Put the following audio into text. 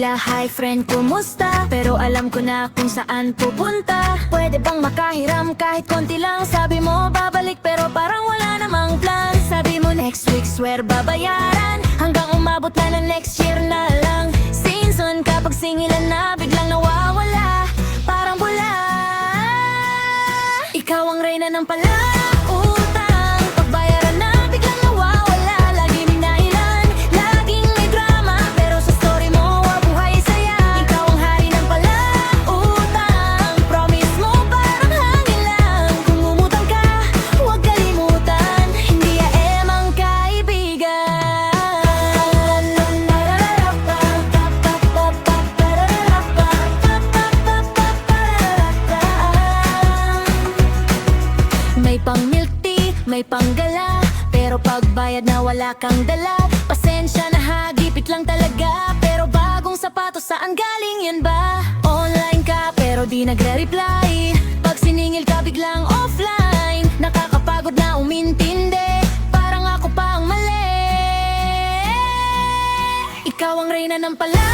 kaya hi friend, kumusta? Pero alam ko na kung saan pupunta. Pwede bang makahiram kahit konti lang? Sabi mo babalik pero parang wala namang plan. Sabi mo next week swear babayaran, hanggang umabot na ng next year na lang. Season kapag singilan na biglang nawawala, parang bula. Ikaw ang reyna ng palautang, pagbayaran na biglang nawawala. Lagi may dahilan, laging may drama, pero sa story mo buhay saya. Ikaw ang hari ng palautang, promise mo parang hangin lang. Kung umutang ka, huwag kalimutan, hindi emang kaibigan. May pang milk tea, may panggala, pero pagbayad na wala kang dala. Pasensya na ha, gipit lang talaga. Pero bagong sapatos, saan galing yan ba? Online ka pero di nagre-reply, pag siningil ka biglang offline. Nakakapagod na umintindi, parang ako pa ang mali. Ikaw ang reyna ng pala